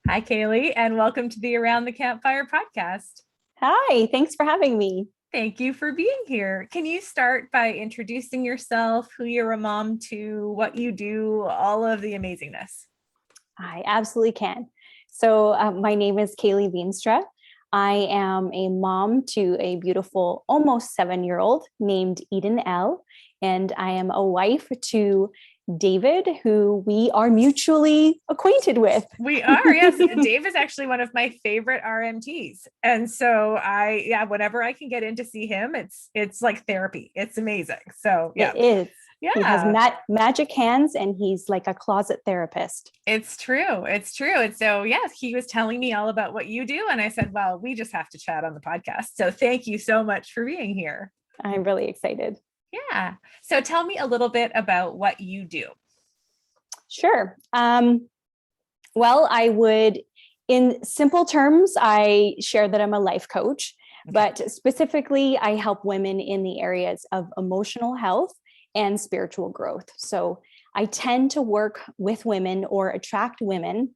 Hi, Kailey, and welcome to the Around the Campfire podcast. Hi, thanks for having me. Thank you for being here. Can you start by introducing yourself, who you're a mom to, what you do, all of the amazingness? I absolutely can. My name is Kailey Veenstra. I am a mom to a beautiful, almost 7-year-old named Eden L. And I am a wife to David, who we are mutually acquainted with. We are, yes. Dave is actually one of my favorite RMTs. And so whenever I can get in to see him, it's like therapy. It's amazing. So yeah. It is. He has Yeah. magic hands and he's like a closet therapist. It's true. It's true. And so, yes, he was telling me all about what you do. And I said, well, we just have to chat on the podcast. So thank you so much for being here. I'm really excited. Yeah. So tell me a little bit about what you do. Sure. I would, in simple terms, I share that I'm a life coach, but specifically, I help women in the areas of emotional health and spiritual growth. So I tend to work with women or attract women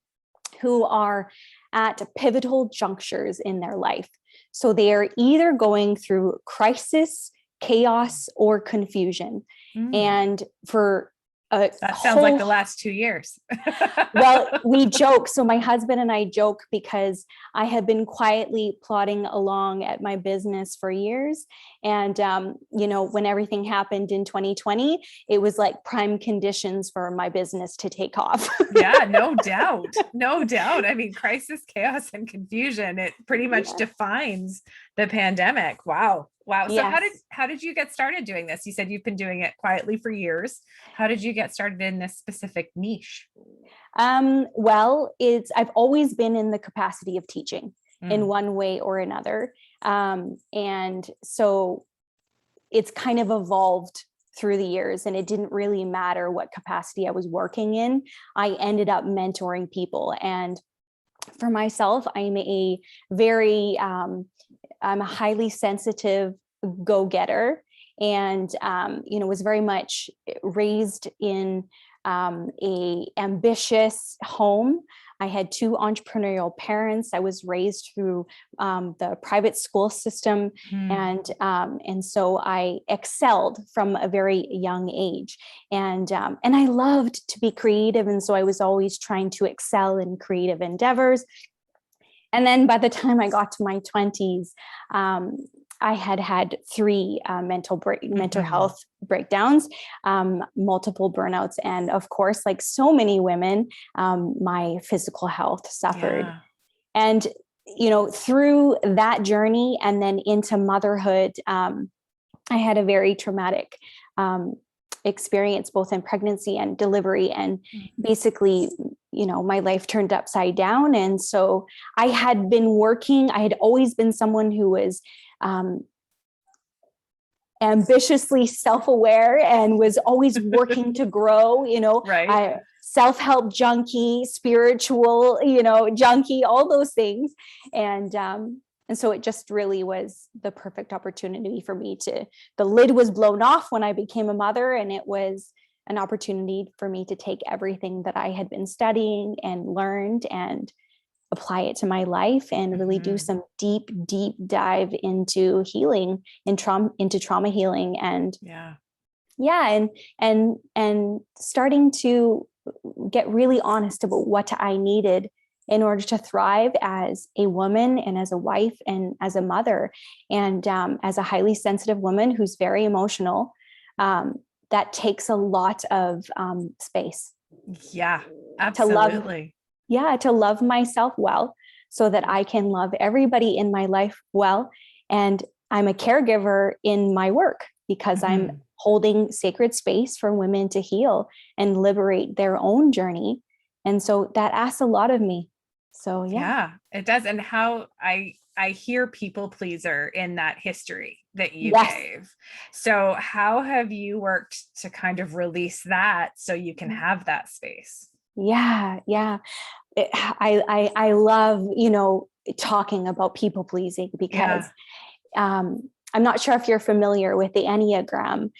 who are at pivotal junctures in their life. So they are either going through crisis, chaos, or confusion. And for that sounds like the last 2 years. Well, we joke. So my husband and I joke because I had been quietly plodding along at my business for years. And, when everything happened in 2020, it was like prime conditions for my business to take off. Yeah, no doubt. No doubt. I mean, crisis, chaos, and confusion, it pretty much defines the pandemic. Wow. Wow. So Yes. how did you get started doing this? You said you've been doing it quietly for years. How did you get started in this specific niche? I've always been in the capacity of teaching in one way or another. And so it's kind of evolved through the years, and it didn't really matter what capacity I was working in. I ended up mentoring people. And for myself, I'm a highly sensitive go-getter, and was very much raised in a ambitious home. I had two entrepreneurial parents. I was raised through the private school system, and so I excelled from a very young age. And I loved to be creative, and so I was always trying to excel in creative endeavors. And then by the time I got to my 20s, I had three mental health breakdowns, multiple burnouts, and of course, like so many women, my physical health suffered. Yeah. And through that journey and then into motherhood, I had a very traumatic experience both in pregnancy and delivery, and basically my life turned upside down. And so I had always been someone who was ambitiously self-aware and was always working to grow, Right. Self-help junkie, spiritual, junkie, all those things. And so it just really was the perfect opportunity for me the lid was blown off when I became a mother, and it was an opportunity for me to take everything that I had been studying and learned and apply it to my life and really do some deep dive into healing into trauma healing and starting to get really honest about what I needed in order to thrive as a woman and as a wife and as a mother, and as a highly sensitive woman who's very emotional. That takes a lot of space. Yeah, absolutely. To love myself well so that I can love everybody in my life well. And I'm a caregiver in my work because I'm holding sacred space for women to heal and liberate their own journey. And so that asks a lot of me. So yeah, it does. And how I hear people pleaser in that history that you gave. So how have you worked to kind of release that so you can have that space? Yeah. I love, talking about people pleasing because I'm not sure if you're familiar with the Enneagram.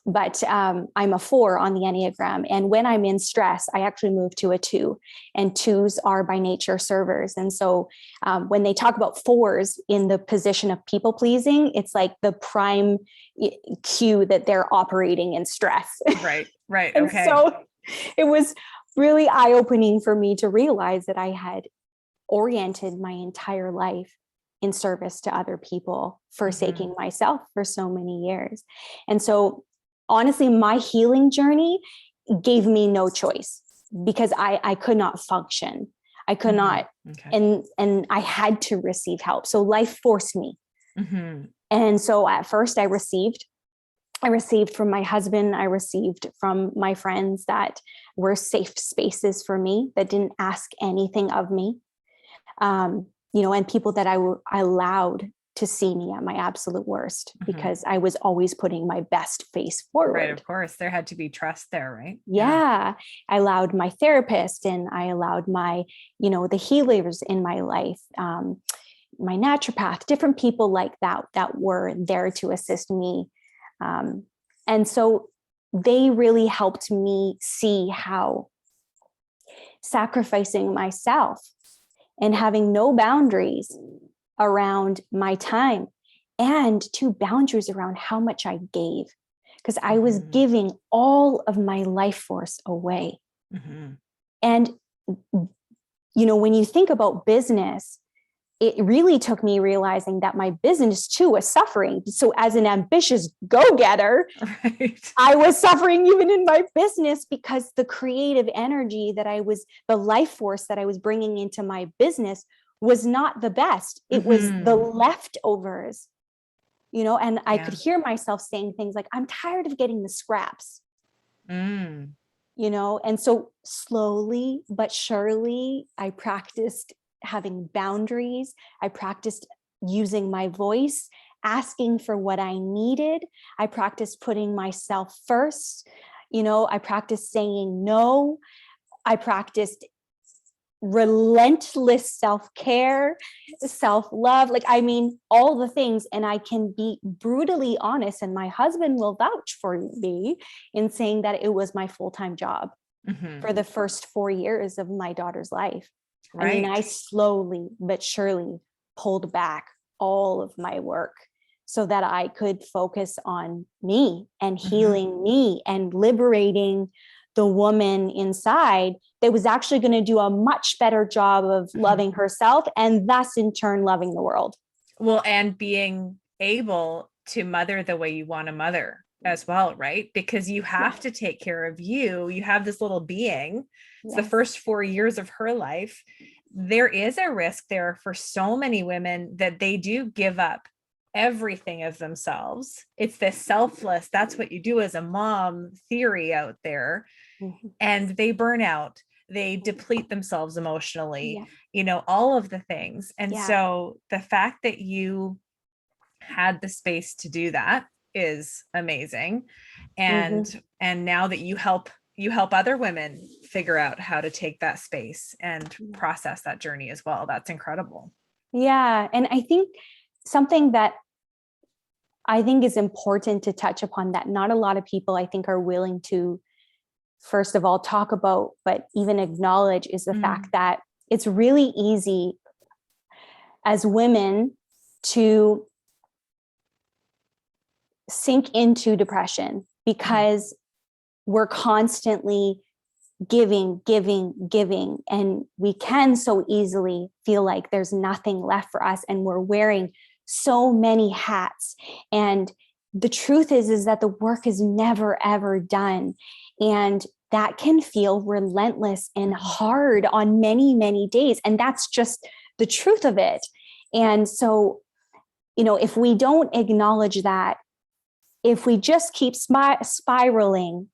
but I'm a 4 on the Enneagram. And when I'm in stress, I actually move to a 2, and 2s are by nature servers. And so when they talk about 4s in the position of people pleasing, it's like the prime cue that they're operating in stress. Right. Right. And Okay. so it was really eye-opening for me to realize that I had oriented my entire life in service to other people, forsaking myself for so many years. And so honestly, my healing journey gave me no choice, because I could not function. I could not, and I had to receive help. So life forced me. And so at first I received from my husband, I received from my friends that were safe spaces for me, that didn't ask anything of me. And people that I allowed to see me at my absolute worst, because I was always putting my best face forward. Right. Of course, there had to be trust there, right? Yeah. I allowed my therapist, and I allowed my, the healers in my life, my naturopath, different people like that were there to assist me. And so they really helped me see how sacrificing myself and having no boundaries around my time, and 2 boundaries around how much I gave, because I was giving all of my life force away. And, when you think about business, it really took me realizing that my business too was suffering. So as an ambitious go-getter, I was suffering even in my business, because the creative energy the life force that I was bringing into my business was not the best. It was the leftovers, and I could hear myself saying things like, I'm tired of getting the scraps, and so slowly but surely I practiced having boundaries. I practiced using my voice, asking for what I needed. I practiced putting myself first. I practiced saying no. I practiced relentless self-care, self-love, all the things. And I can be brutally honest, and my husband will vouch for me in saying that it was my full-time job for the first 4 years of my daughter's life. Right. I slowly but surely pulled back all of my work so that I could focus on me and healing me and liberating the woman inside that was actually going to do a much better job of loving herself, and thus in turn loving the world. Well, and being able to mother the way you want to mother as well, right? Because you have to take care of you. You have this little being. It's the first 4 years of her life. There is a risk there for so many women that they do give up everything of themselves. It's this selfless, that's what you do as a mom theory out there. And they burn out, they deplete themselves emotionally, all of the things. And so the fact that you had the space to do that is amazing. And now that you help other women figure out how to take that space and process that journey as well. That's incredible. Yeah. And I think something that I think is important to touch upon, that not a lot of people I think are willing to, first of all, talk about, but even acknowledge, is the fact that it's really easy as women to sink into depression, because we're constantly giving, and we can so easily feel like there's nothing left for us, and we're wearing so many hats. And the truth is that the work is never, ever done. And that can feel relentless and hard on many, many days. And that's just the truth of it. And so, if we don't acknowledge that, if we just keep spiraling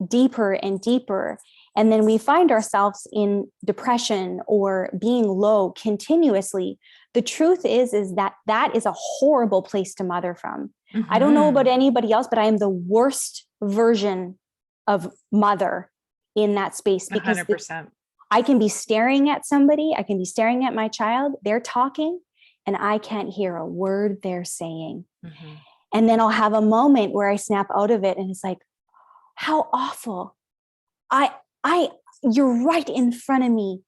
deeper and deeper, and then we find ourselves in depression or being low continuously, the truth is that is a horrible place to mother from. I don't know about anybody else, but I am the worst version of mother in that space, because 100%. I can be staring at somebody, I can be staring at my child, they're talking, and I can't hear a word they're saying. And then I'll have a moment where I snap out of it and it's like, how awful. You're right in front of me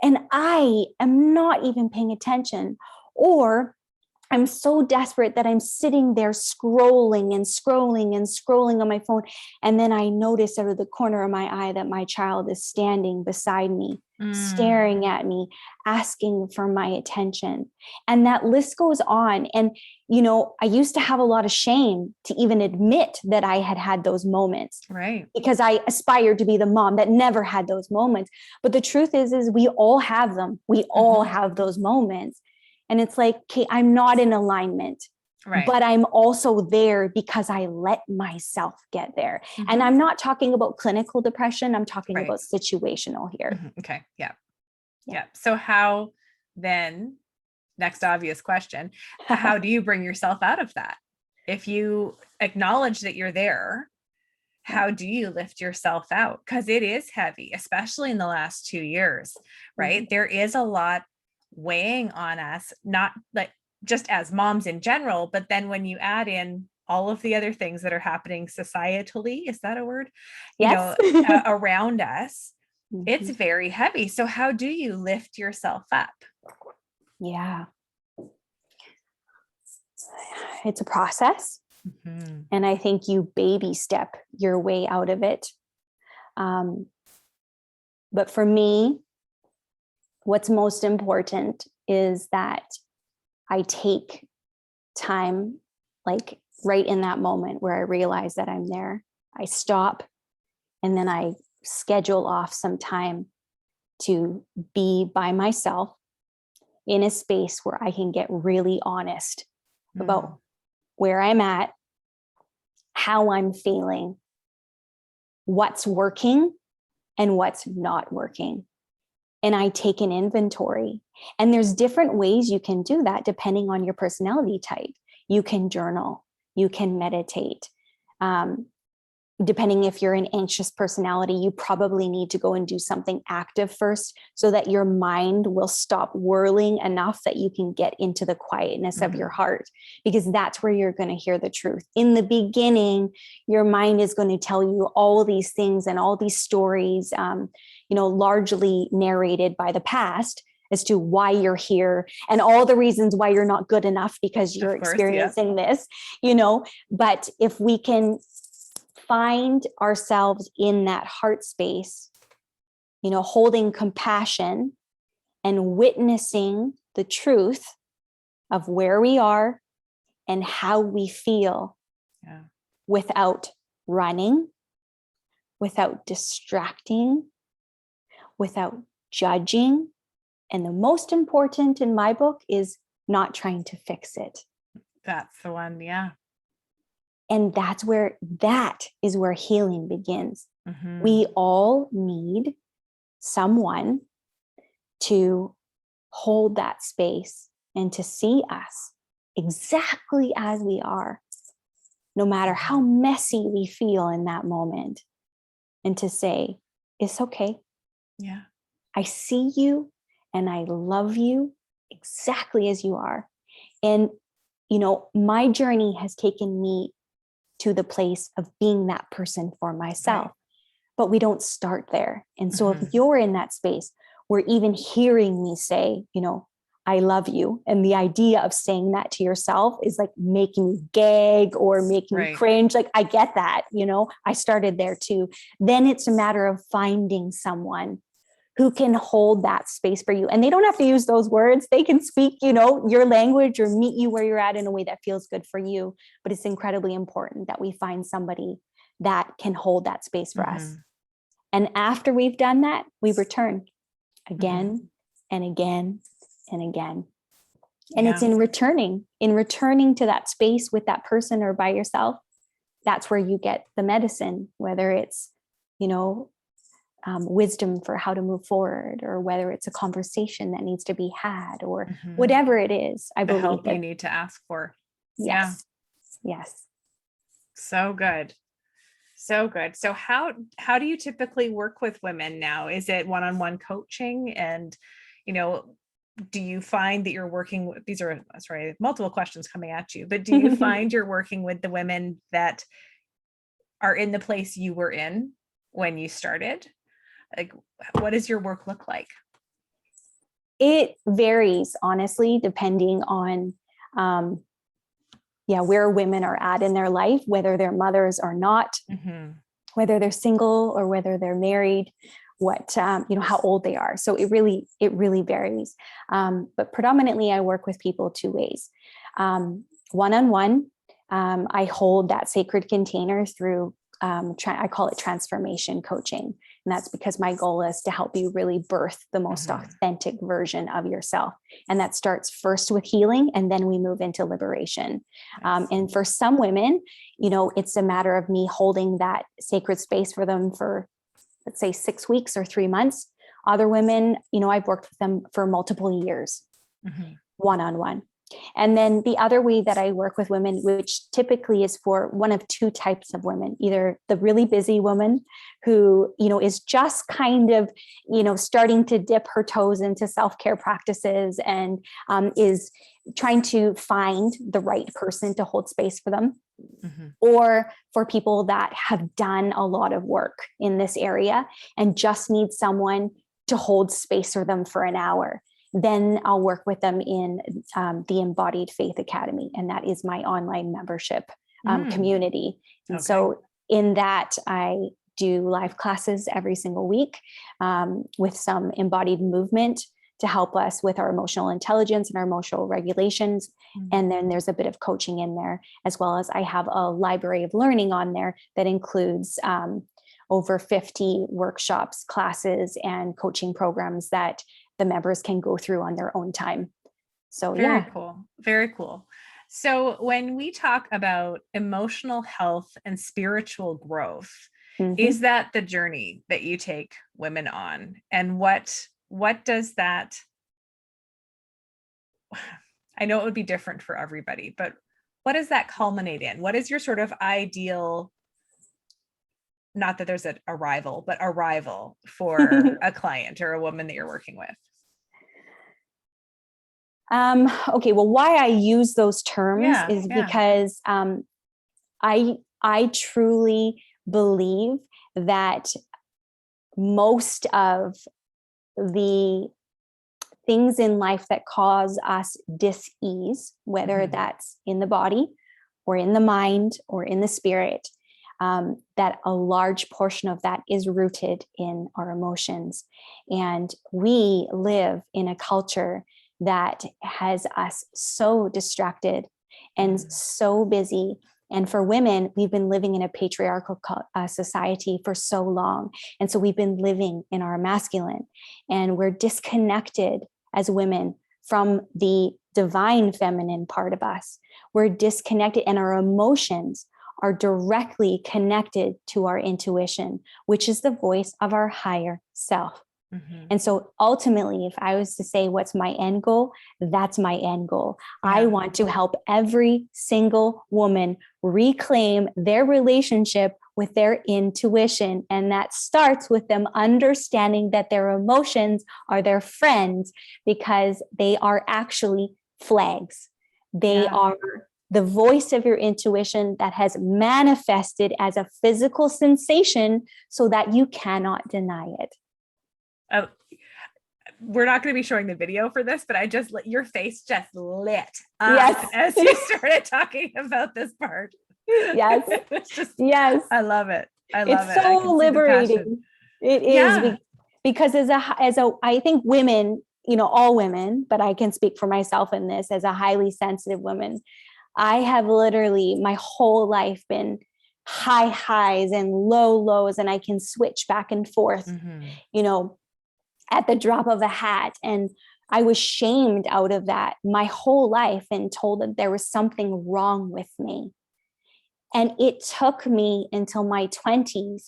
and I am not even paying attention. Or I'm so desperate that I'm sitting there scrolling and scrolling and scrolling on my phone. And then I notice out of the corner of my eye that my child is standing beside me, staring at me, asking for my attention. And that list goes on. And, I used to have a lot of shame to even admit that I had had those moments. Right. Because I aspired to be the mom that never had those moments. But the truth is we all have them. We all have those moments. And it's like, okay, I'm not in alignment, right. but I'm also there because I let myself get there. And I'm not talking about clinical depression. I'm talking about situational here. Okay. Yeah. So how then, next obvious question, how do you bring yourself out of that? If you acknowledge that you're there, how do you lift yourself out? Because it is heavy, especially in the last 2 years, right? There is a lot weighing on us, not like just as moms in general, but then when you add in all of the other things that are happening societally, is that a word? Yes. Around us, it's very heavy. So how do you lift yourself up? Yeah. It's a process. And I think you baby step your way out of it. But for me, what's most important is that I take time, like right in that moment where I realize that I'm there, I stop and then I schedule off some time to be by myself in a space where I can get really honest about where I'm at, how I'm feeling, what's working and what's not working. And I take an inventory. And there's different ways you can do that depending on your personality type. You can journal, you can meditate. Depending if you're an anxious personality, you probably need to go and do something active first so that your mind will stop whirling enough that you can get into the quietness of your heart, because that's where you're going to hear the truth. In the beginning, your mind is going to tell you all these things and all these stories, largely narrated by the past as to why you're here and all the reasons why you're not good enough because you're experiencing this, but if we can find ourselves in that heart space, holding compassion and witnessing the truth of where we are and how we feel without running, without distracting, without judging. And the most important in my book is not trying to fix it. That's the one. Yeah. And that is where healing begins. We all need someone to hold that space and to see us exactly as we are, no matter how messy we feel in that moment, and to say, it's okay. Yeah. I see you and I love you exactly as you are. And, my journey has taken me to the place of being that person for myself, but we don't start there. And so if you're in that space where even hearing me say, I love you, and the idea of saying that to yourself is like making you gag or making you cringe. Like, I get that, I started there too. Then it's a matter of finding someone who can hold that space for you. And they don't have to use those words. They can speak, your language or meet you where you're at in a way that feels good for you. But it's incredibly important that we find somebody that can hold that space for us. And after we've done that, we return again and again and again. And it's in returning to that space with that person or by yourself, that's where you get the medicine, whether it's, wisdom for how to move forward, or whether it's a conversation that needs to be had, or whatever it is. I believe the help you need to ask for. Yes. So good. So good. So how do you typically work with women now? Is it one-on-one coaching? And, do you find that you're working with, these are, sorry, multiple questions coming at you, but do you find you're working with the women that are in the place you were in when you started? Like, what does your work look like? It varies, honestly, depending on, where women are at in their life, whether they're mothers or not, whether they're single or whether they're married, what, how old they are. So it really varies. But predominantly I work with people two ways. One-on-one, I hold that sacred container through, I call it transformation coaching. And that's because my goal is to help you really birth the most authentic version of yourself. And that starts first with healing, and then we move into liberation. And for some women, it's a matter of me holding that sacred space for them for, let's say, 6 weeks or 3 months. Other women, I've worked with them for multiple years, one-on-one. And then the other way that I work with women, which typically is for one of two types of women, either the really busy woman who, is just kind of, starting to dip her toes into self-care practices and is trying to find the right person to hold space for them. Or for people that have done a lot of work in this area and just need someone to hold space for them for an hour. Then I'll work with them in the Embodied Faith Academy. And that is my online membership community. And so in that, I do live classes every single week with some embodied movement to help us with our emotional intelligence and our emotional regulations. And then there's a bit of coaching in there, as well as I have a library of learning on there that includes over 50 workshops, classes, and coaching programs that the members can go through on their own time. So Very cool. Very cool. So when we talk about emotional health and spiritual growth, is that the journey that you take women on? And what does that, I know it would be different for everybody, but what does that culminate in? What is your sort of ideal, not that there's a rival, but arrival for a client or a woman that you're working with? Okay. Well, why I use those terms is because I truly believe that most of the things in life that cause us dis-ease, whether that's in the body or in the mind or in the spirit, that a large portion of that is rooted in our emotions. And we live in a culture that has us so distracted and so busy. And for women, we've been living in a patriarchal society for so long. And so we've been living in our masculine, and we're disconnected as women from the divine feminine part of us. We're disconnected, and our emotions are directly connected to our intuition, which is the voice of our higher self. And so ultimately, if I was to say, what's my end goal? That's my end goal. I want to help every single woman reclaim their relationship with their intuition. And that starts with them understanding that their emotions are their friends, because they are actually flags. They are the voice of your intuition that has manifested as a physical sensation so that you cannot deny it. We're not going to be showing the video for this, but your face just lit up as you started talking about this part. Yes. I love it. It's so liberating. It is because as a, I think women, all women, but I can speak for myself in this as a highly sensitive woman. I have literally my whole life been high highs and low lows, and I can switch back and forth, at the drop of a hat. And I was shamed out of that my whole life and told that there was something wrong with me. And it took me until my 20s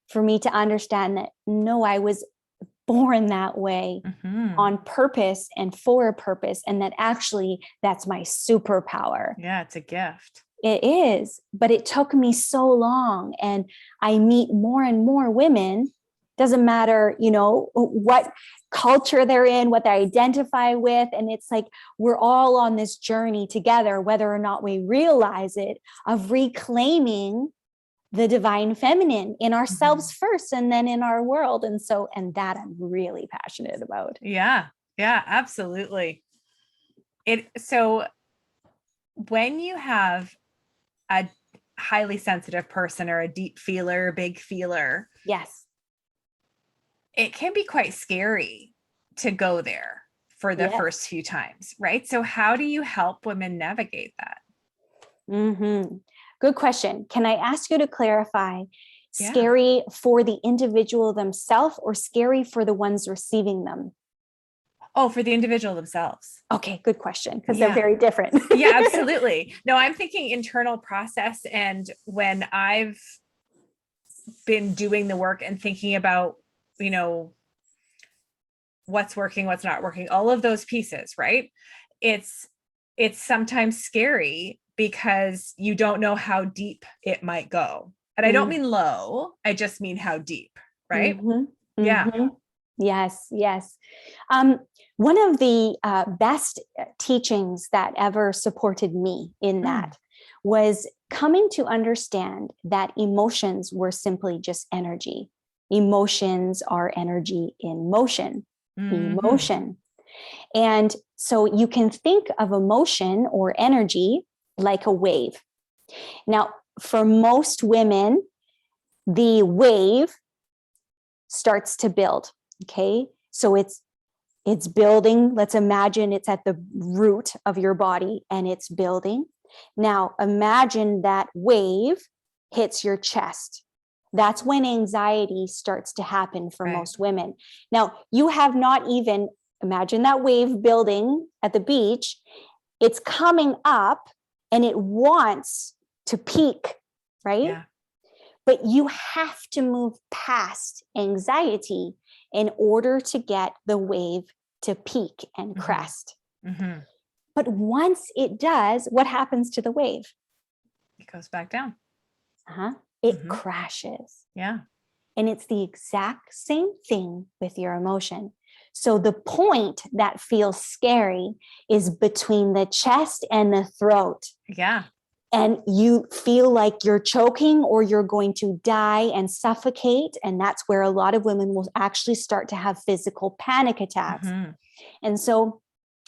for me to understand that, no, I was born that way on purpose and for a purpose. And that actually that's my superpower. Yeah, it's a gift. It is, but it took me so long. And I meet more and more women Doesn't matter, what culture they're in, what they identify with. And it's like, we're all on this journey together, whether or not we realize it, of reclaiming the divine feminine in ourselves first, and then in our world. And that I'm really passionate about. Yeah. Yeah, absolutely. So when you have a highly sensitive person or a deep feeler, big feeler, yes, it can be quite scary to go there for the first few times, right? So how do you help women navigate that? Good question. Can I ask you to clarify, Yeah. scary for the individual themselves or scary for the ones receiving them? Oh, for the individual themselves. Okay, good question, because they're very different. Yeah, absolutely. No, I'm thinking internal process. And when I've been doing the work and thinking about, what's working, what's not working, all of those pieces, right? It's sometimes scary because you don't know how deep it might go. And I don't mean low, I just mean how deep, right? Yeah. Yes. One of the best teachings that ever supported me in that was coming to understand that emotions were simply just energy. Emotions are energy in motion. Emotion. And so you can think of emotion or energy like a wave. Now, for most women, the wave starts to build. Okay. So it's building. Let's imagine it's at the root of your body and it's building. Now imagine that wave hits your chest. That's when anxiety starts to happen for most women. Now, you have not even imagine that wave building at the beach. It's coming up and it wants to peak, right? Yeah. But you have to move past anxiety in order to get the wave to peak and crest. But once it does, what happens to the wave? It goes back down. It crashes. Yeah. And it's the exact same thing with your emotion. So the point that feels scary is between the chest and the throat. Yeah. And you feel like you're choking or you're going to die and suffocate. And that's where a lot of women will actually start to have physical panic attacks. And so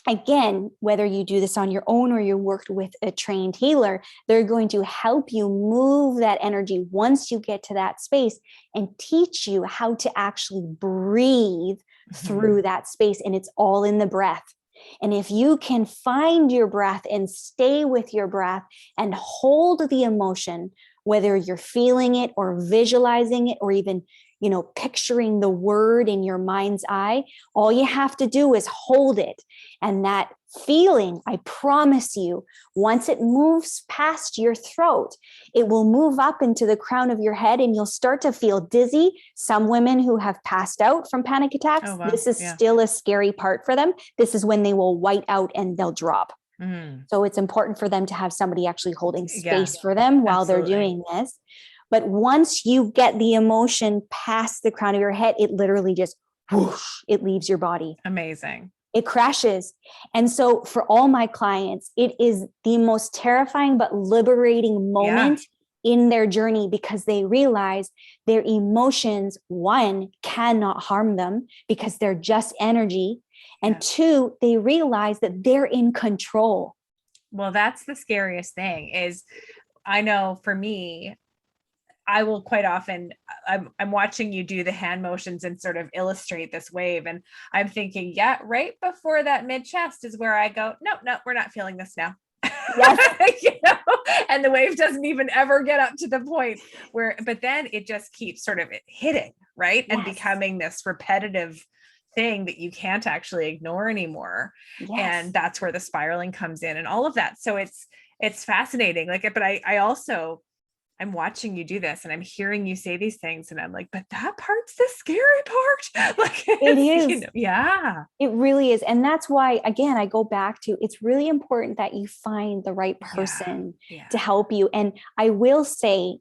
again, whether you do this on your own or you worked with a trained healer, they're going to help you move that energy once you get to that space and teach you how to actually breathe through that space. And it's all in the breath. And if you can find your breath and stay with your breath and hold the emotion, whether you're feeling it or visualizing it or even, picturing the word in your mind's eye, all you have to do is hold it. And that feeling, I promise you, once it moves past your throat, it will move up into the crown of your head and you'll start to feel dizzy. Some women who have passed out from panic attacks, this is still a scary part for them. This is when they will white out and they'll drop. So it's important for them to have somebody actually holding space for them while they're doing this. But once you get the emotion past the crown of your head, it literally just whoosh, it leaves your body. Amazing. It crashes. And so for all my clients, it is the most terrifying but liberating moment in their journey because they realize their emotions, one, cannot harm them because they're just energy. And two, they realize that they're in control. Well, that's the scariest thing is I know for me, I will quite often, I'm watching you do the hand motions and sort of illustrate this wave. And I'm thinking, right before that mid chest is where I go, no, we're not feeling this now. And the wave doesn't even ever get up to the point where, but then it just keeps sort of hitting, right? And becoming this repetitive thing that you can't actually ignore anymore. And that's where the spiraling comes in and all of that. So it's fascinating. But I also, I'm watching you do this and I'm hearing you say these things and I'm like, but that part's the scary part. It is. It really is. And that's why, again, I go back to, it's really important that you find the right person to help you. And I will say,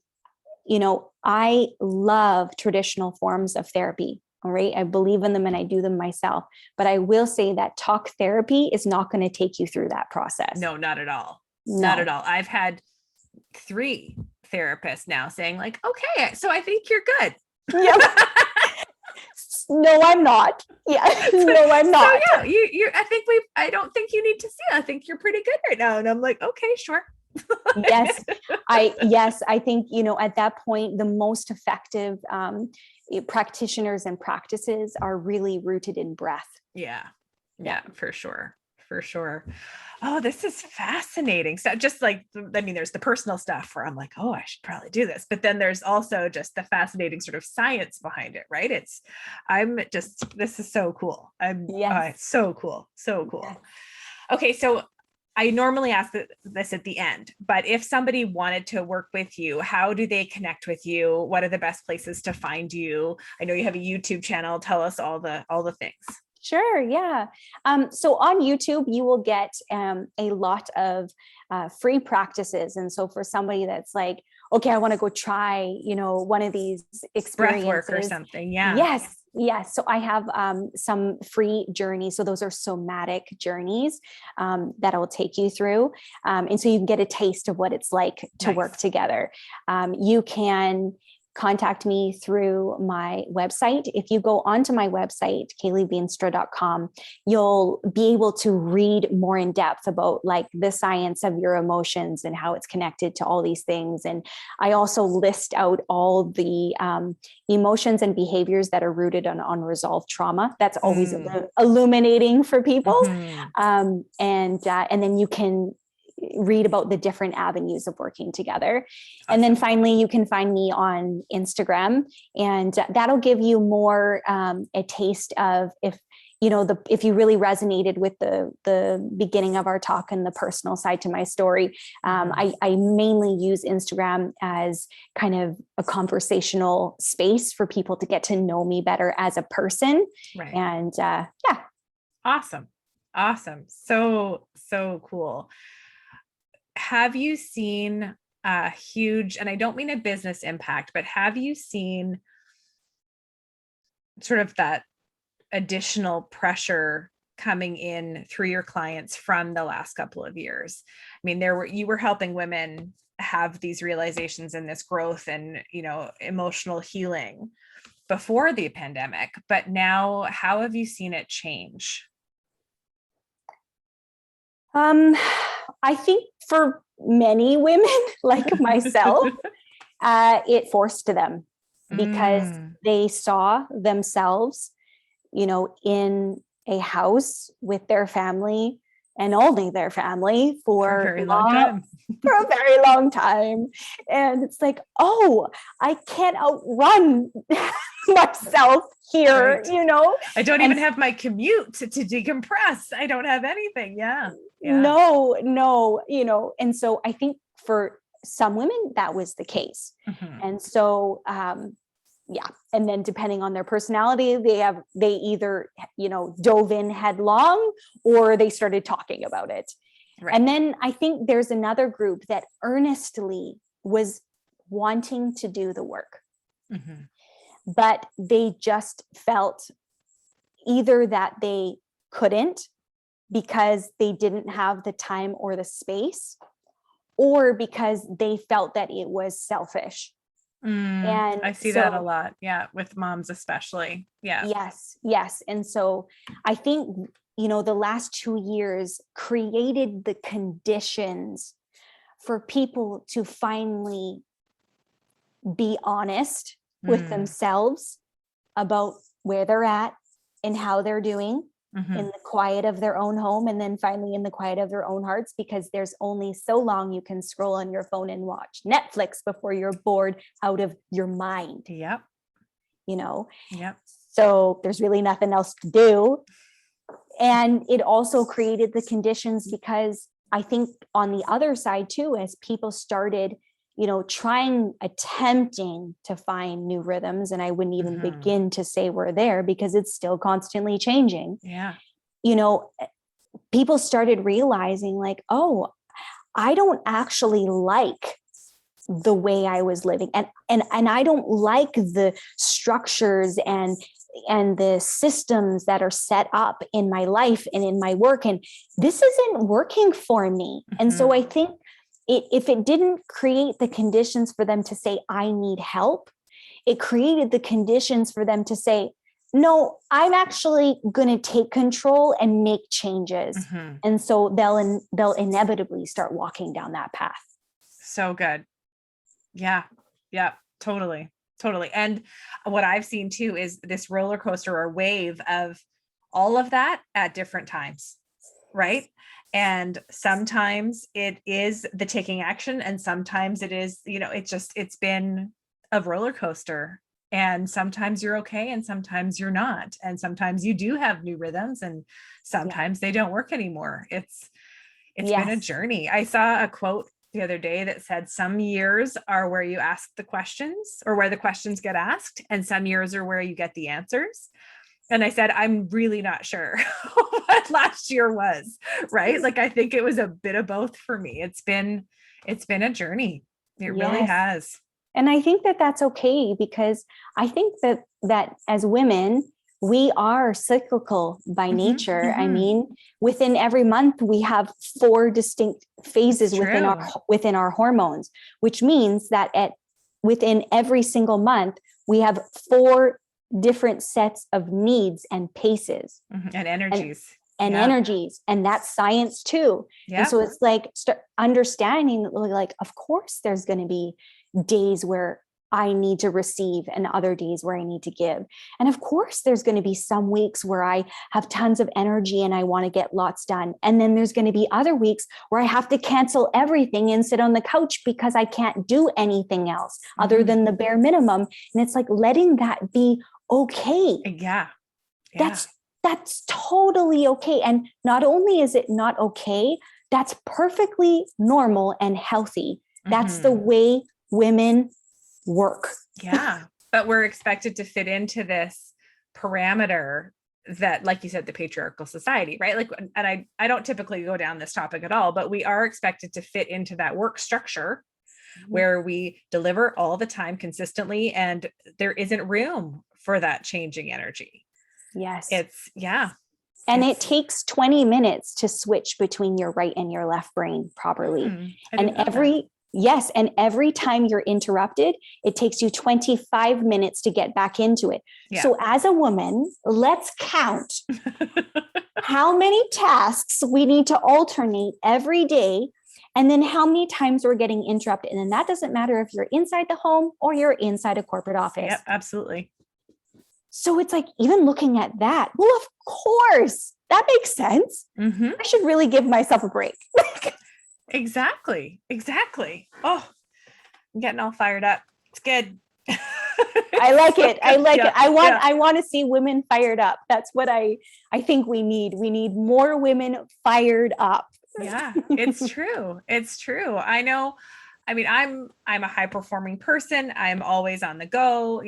I love traditional forms of therapy. All right. I believe in them and I do them myself. But I will say that talk therapy is not going to take you through that process. No, not at all. No. Not at all. I've had 3 therapists now saying like, okay, so I think you're good. Yep. No, I'm not. Yeah. No, I'm not. So yeah, I don't think you need to see it. I think you're pretty good right now. And I'm like, okay, sure. Yes. I think, at that point, the most effective practitioners and practices are really rooted in breath. Yeah, for sure. Oh, this is fascinating. So just like, there's the personal stuff where I'm like, oh, I should probably do this. But then there's also just the fascinating sort of science behind it, right? This is so cool. It's so cool. So cool. Yes. Okay. So I normally ask this at the end, but if somebody wanted to work with you, how do they connect with you? What are the best places to find you? I know you have a YouTube channel. Tell us all the things. Sure. Yeah. So on YouTube, you will get a lot of free practices. And so for somebody that's like, okay, I want to go try, one of these experiences. Breath work or something. Yeah. Yes. So I have some free journeys. So those are somatic journeys that I will take you through. And so you can get a taste of what it's like to work together. You can contact me through my website. If you go onto my website, kaileyveenstra.com, you'll be able to read more in depth about like the science of your emotions and how it's connected to all these things. And I also list out all the emotions and behaviors that are rooted on unresolved trauma. That's always illuminating for people. And then you can read about the different avenues of working together. Awesome. And then finally, you can find me on Instagram, and that'll give you more a taste of if you really resonated with the beginning of our talk and the personal side to my story. I mainly use Instagram as kind of a conversational space for people to get to know me better as a person. Right. And Awesome. So cool. Have you seen a huge, and I don't mean a business impact, but have you seen sort of that additional pressure coming in through your clients from the last couple of years? I mean, you were helping women have these realizations and this growth and, emotional healing before the pandemic, but now how have you seen it change? I think for many women like myself, it forced them because they saw themselves, in a house with their family and only their family for a very long time. And it's like, oh, I can't outrun myself here, right. I don't even have my commute to decompress. I don't have anything. Yeah. No, and so I think for some women that was the case. And so, and then depending on their personality, they either, dove in headlong or they started talking about it. Right. And then I think there's another group that earnestly was wanting to do the work, but they just felt either that they couldn't because they didn't have the time or the space, or because they felt that it was selfish. And I see that a lot. Yeah. With moms, especially. Yeah. Yes. And so I think, the last 2 years created the conditions for people to finally be honest with themselves about where they're at and how they're doing in the quiet of their own home, and then finally in the quiet of their own hearts, because there's only so long you can scroll on your phone and watch Netflix before you're bored out of your mind. Yep. So there's really nothing else to do. And it also created the conditions because I think on the other side too, as people started attempting to find new rhythms, and I wouldn't even begin to say we're there because it's still constantly changing. Yeah. People started realizing like, oh, I don't actually like the way I was living. And I don't like the structures and the systems that are set up in my life and in my work. And this isn't working for me. And so I think if it didn't create the conditions for them to say, I need help, it created the conditions for them to say, no, I'm actually going to take control and make changes. And so they'll inevitably start walking down that path. So good. Yeah. Yeah, totally. Totally. And what I've seen too is this roller coaster or wave of all of that at different times. Right. And sometimes it is the taking action. And sometimes it is, it's been a roller coaster. And sometimes you're okay. And sometimes you're not. And sometimes you do have new rhythms and sometimes they don't work anymore. It's been a journey. I saw a quote the other day that said some years are where you ask the questions or where the questions get asked, and some years are where you get the answers. And I said, I'm really not sure what last year was, right? Like, I think it was a bit of both for me. It's been a journey. It really has. And I think that that's okay, because I think that as women, we are cyclical by nature. I mean, within every month, we have 4 distinct phases within our hormones, which means that within every single month, we have 4 different sets of needs and paces and energies. And energies. And that's science too. And so it's like start understanding that, like, of course, there's going to be days where I need to receive and other days where I need to give. And of course, there's going to be some weeks where I have tons of energy and I want to get lots done. And then there's going to be other weeks where I have to cancel everything and sit on the couch because I can't do anything else other than the bare minimum. And it's like letting that be okay. That's totally okay. And not only is it not okay, that's perfectly normal and healthy. That's the way women work. But we're expected to fit into this parameter that, like you said, the patriarchal society, right? Like, and I don't typically go down this topic at all, but we are expected to fit into that work structure where we deliver all the time consistently, and there isn't room for that changing energy. And it takes 20 minutes to switch between your right and your left brain properly. And every time you're interrupted, it takes you 25 minutes to get back into it. So as a woman, let's count how many tasks we need to alternate every day, and then how many times we're getting interrupted. And then that doesn't matter if you're inside the home or you're inside a corporate office. Absolutely. So it's like, even looking at that, well, of course, that makes sense. I should really give myself a break. Exactly. Oh, I'm getting all fired up. It's good. I like it. I like it. I want to see women fired up. That's what I think we need. We need more women fired up. It's true. It's true. I know. I mean, I'm a high performing person. I'm always on the go.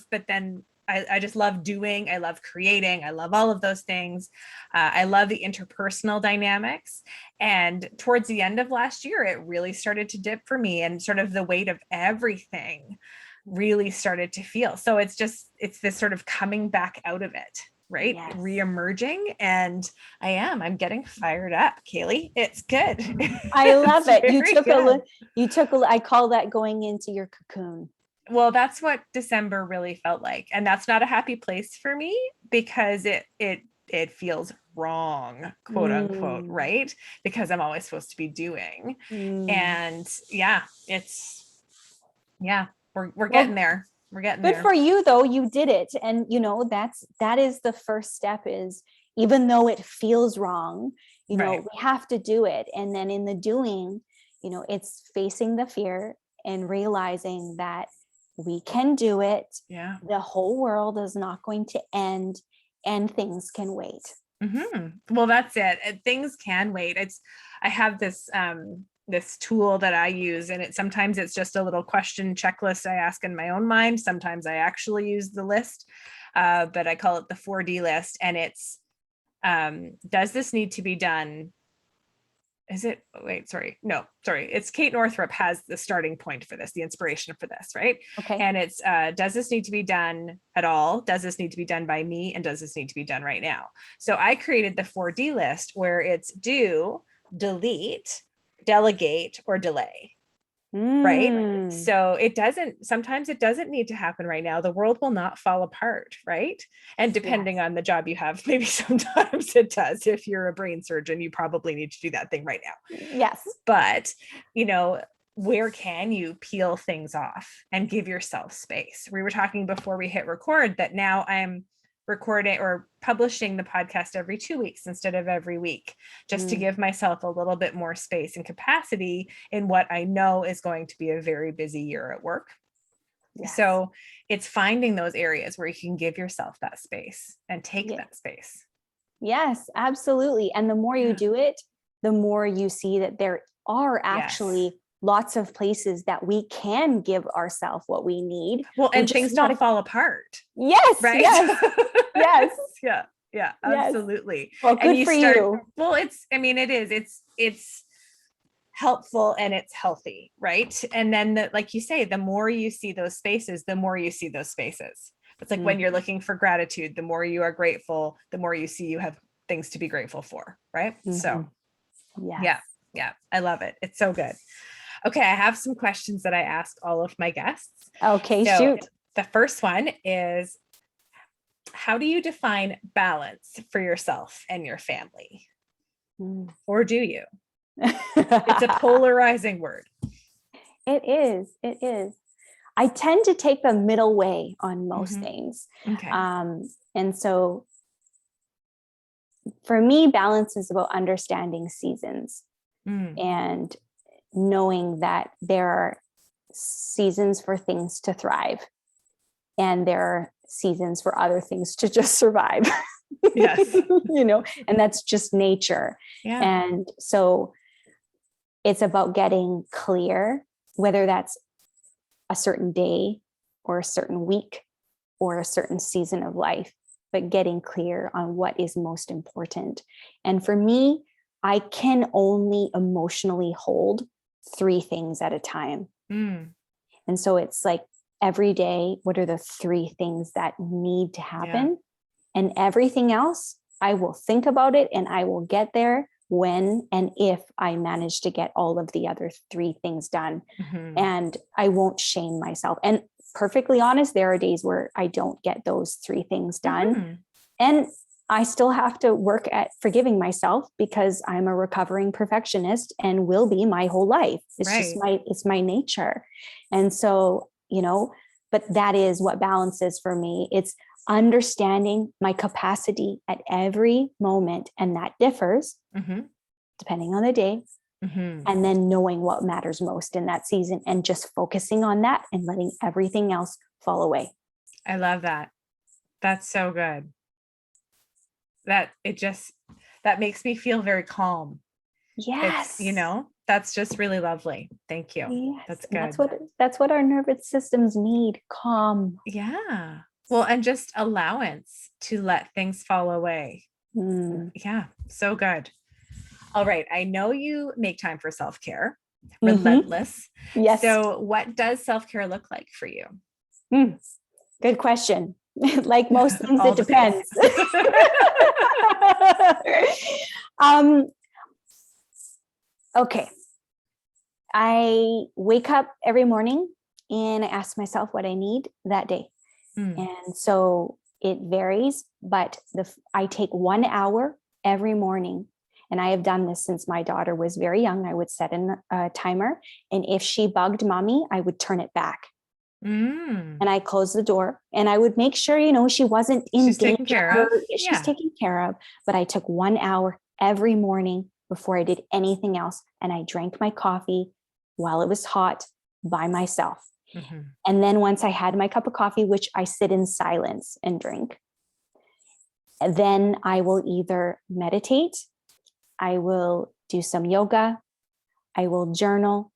But then I just love doing, I love creating, I love all of those things. I love the interpersonal dynamics. And towards the end of last year, it really started to dip for me, and sort of the weight of everything really started to feel. So it's this sort of coming back out of it, right? Reemerging. And I'm getting fired up, Kailey. It's good. I love it. You took I call that going into your cocoon. Well, that's what December really felt like. And that's not a happy place for me, because it feels wrong, quote unquote, right? Because I'm always supposed to be doing. And we're getting there. We're getting there. Good for you though. You did it. And that is the first step, is even though it feels wrong, we have to do it. And then in the doing, it's facing the fear and realizing that we can do it. The whole world is not going to end, and things can wait. Well, that's it. Things can wait. I have this tool that I use, and sometimes it's just a little question checklist I ask in my own mind. Sometimes I actually use the list, but I call it the 4D list. And it's, does this need to be done is it, wait, sorry. No, sorry. It's Kate Northrup has the starting point for this, the inspiration for this, right? Okay. And it's, does this need to be done at all? Does this need to be done by me? And does this need to be done right now? So I created the 4D list where it's do, delete, delegate, or delay. Right. So sometimes it doesn't need to happen right now. The world will not fall apart. Right. And depending on the job you have, maybe sometimes it does. If you're a brain surgeon, you probably need to do that thing right now. Yes. But, where can you peel things off and give yourself space? We were talking before we hit record that now I'm recording or publishing the podcast every 2 weeks instead of every week, just to give myself a little bit more space and capacity in what I know is going to be a very busy year at work. Yes. So it's finding those areas where you can give yourself that space and take that space. Yes, absolutely. And the more you do it, the more you see that there are actually lots of places that we can give ourselves what we need. Well, and things don't fall apart. Yes. Right. Yes. Yes. Yeah, absolutely. Well, good for you. Well, it's helpful and it's healthy. Right. And then like you say, the more you see those spaces, the more you see those spaces. It's like when you're looking for gratitude, the more you are grateful, the more you see you have things to be grateful for. Right. So yeah. I love it. It's so good. Okay, I have some questions that I ask all of my guests. Okay, shoot. The first one is, how do you define balance for yourself and your family? Or do you? It's a polarizing word. It is. I tend to take the middle way on most things. Okay. And so for me, balance is about understanding seasons and knowing that there are seasons for things to thrive and there are seasons for other things to just survive. Yes. And that's just nature. Yeah. And so it's about getting clear, whether that's a certain day or a certain week or a certain season of life, but getting clear on what is most important. And for me, I can only emotionally hold 3 things at a time. And so it's like every day, what are the 3 things that need to happen? And everything else, I will think about it and I will get there when and if I manage to get all of the other 3 things done. And I won't shame myself. And perfectly honest, there are days where I don't get those 3 things done. And I still have to work at forgiving myself because I'm a recovering perfectionist and will be my whole life. It's just it's my nature. And so, but that is what balance is for me. It's understanding my capacity at every moment. And that differs depending on the day. And then knowing what matters most in that season and just focusing on that and letting everything else fall away. I love that. That's so good. That makes me feel very calm. Yes. That's just really lovely. Thank you. Yes. That's good. That's what our nervous systems need. Calm. Yeah. Well, and just allowance to let things fall away. Yeah. So good. All right. I know you make time for self-care. Relentless. Yes. So what does self-care look like for you? Good question. Like most things, it depends. Okay. I wake up every morning and I ask myself what I need that day. And so it varies, but I take 1 hour every morning. And I have done this since my daughter was very young. I would set a timer. And if she bugged mommy, I would turn it back. And I closed the door and I would make sure, she wasn't in danger. Taken care of. She's taken care of. But I took 1 hour every morning before I did anything else. And I drank my coffee while it was hot by myself. And then once I had my cup of coffee, which I sit in silence and drink, then I will either meditate, I will do some yoga, I will journal,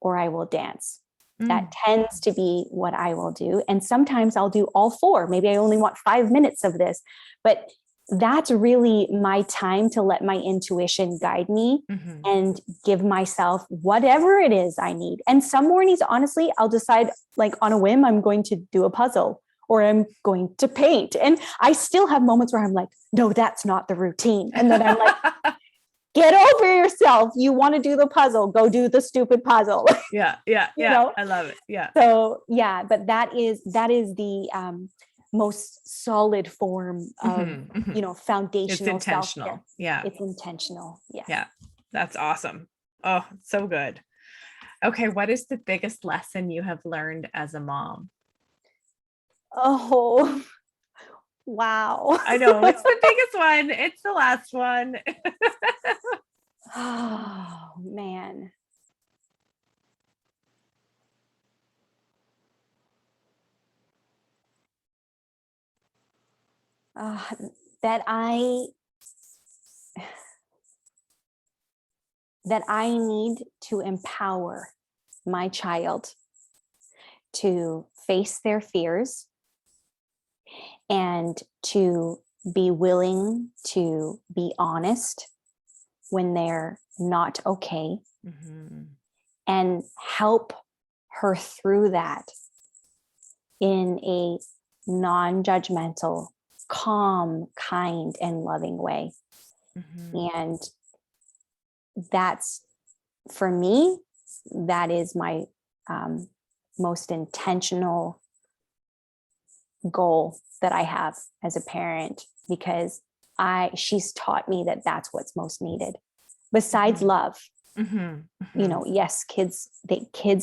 or I will dance. That tends to be what I will do. And sometimes I'll do all 4. Maybe I only want 5 minutes of this, but that's really my time to let my intuition guide me and give myself whatever it is I need. And some mornings, honestly, I'll decide like on a whim, I'm going to do a puzzle or I'm going to paint. And I still have moments where I'm like, no, that's not the routine. And then I'm like, get over yourself. You want to do the puzzle, go do the stupid puzzle. Yeah. I love it. Yeah. So yeah, but that is the most solid form of, foundational it's intentional. self-care. Yeah. It's intentional. Yeah. Yeah. That's awesome. Oh, so good. Okay. What is the biggest lesson you have learned as a mom? Oh, wow. I know it's the biggest one. It's the last one. Oh, man. That I need to empower my child to face their fears and to be willing to be honest when they're not okay, and help her through that in a non-judgmental, calm, kind, and loving way. And that's, for me, that is my most intentional goal that I have as a parent, because she's taught me that that's what's most needed besides love. Yes, kids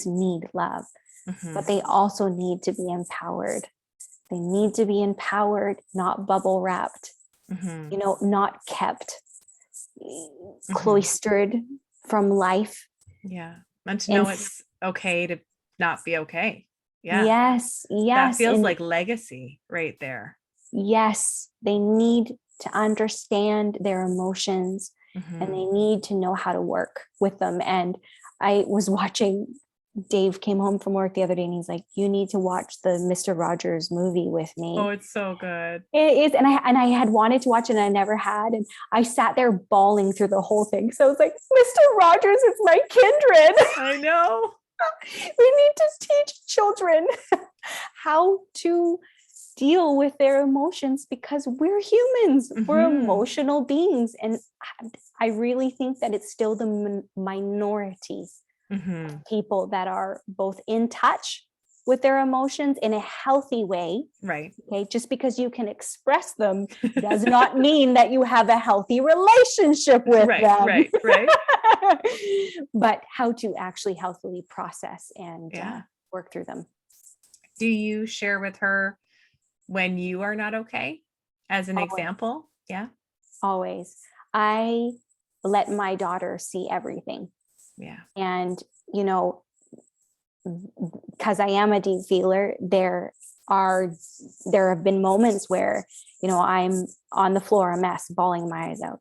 need love, but they also need to be empowered. They need to be empowered, not bubble wrapped, not kept cloistered from life. Yeah. And to know it's okay to not be okay. Yeah. Yes. That feels like legacy right there. Yes. They need to understand their emotions, and they need to know how to work with them. And I was watching, Dave came home from work the other day and he's like, you need to watch the Mr. Rogers movie with me. Oh, it's so good. It is. And I had wanted to watch it and I never had. And I sat there bawling through the whole thing. So I was like, Mr. Rogers is my kindred. I know. We need to teach children how to deal with their emotions, because we're humans, we're emotional beings. And I really think that it's still the minority people that are both in touch with their emotions in a healthy way. Right. Okay. Just because you can express them does not mean that you have a healthy relationship with them. Right. But how to actually healthily process and work through them. Do you share with her when you are not okay as an example? Yeah. Always. I let my daughter see everything. Yeah. And, because I am a deep feeler, there have been moments where, I'm on the floor, a mess, bawling my eyes out.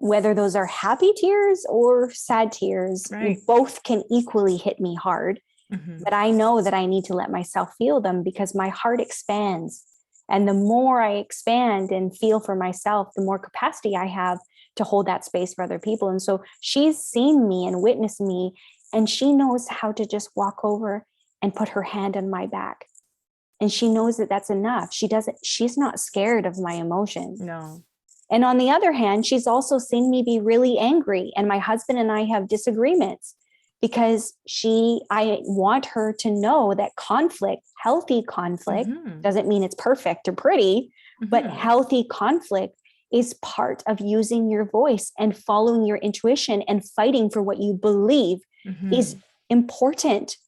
Whether those are happy tears or sad tears, both can equally hit me hard. But I know that I need to let myself feel them, because my heart expands. And the more I expand and feel for myself, the more capacity I have to hold that space for other people. And so she's seen me and witnessed me, and she knows how to just walk over and put her hand on my back. And she knows that that's enough. She's not scared of my emotions. No. And on the other hand, she's also seen me be really angry. And my husband and I have disagreements, because I want her to know that healthy conflict, doesn't mean it's perfect or pretty, but healthy conflict is part of using your voice and following your intuition and fighting for what you believe is important.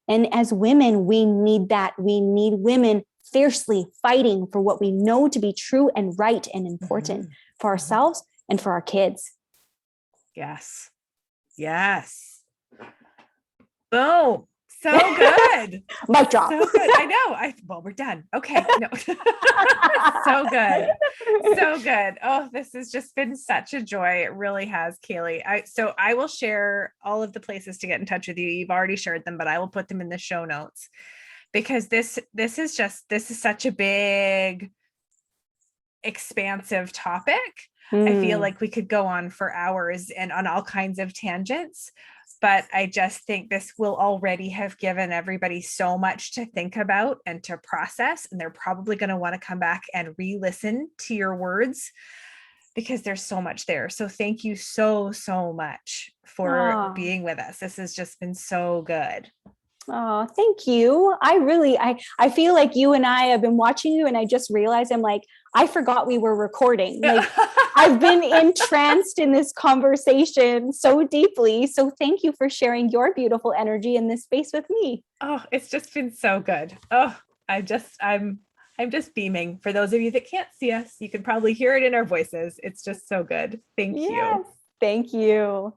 And as women, we need that. We need women fiercely fighting for what we know to be true and right and important for ourselves and for our kids. Yes. Boom. So good. Mic drop. So good. I know. Well, we're done. Okay. No. So good. Oh, this has just been such a joy. It really has, Kailey. So I will share all of the places to get in touch with you. You've already shared them, but I will put them in the show notes, because this is such a big expansive topic. I feel Mm. like we could go on for hours and on all kinds of tangents, but I just think this will already have given everybody so much to think about and to process. And they're probably going to want to come back and re-listen to your words because there's so much there. So thank you so, so much for Oh. being with us. This has just been so good. Oh, thank you. I feel like you and I have been watching you and I just realized I'm like, I forgot we were recording. Like I've been entranced in this conversation so deeply. So thank you for sharing your beautiful energy in this space with me. Oh, it's just been so good. Oh, I'm just beaming. For those of you that can't see us, you can probably hear it in our voices. It's just so good. Thank you. Yes. Thank you.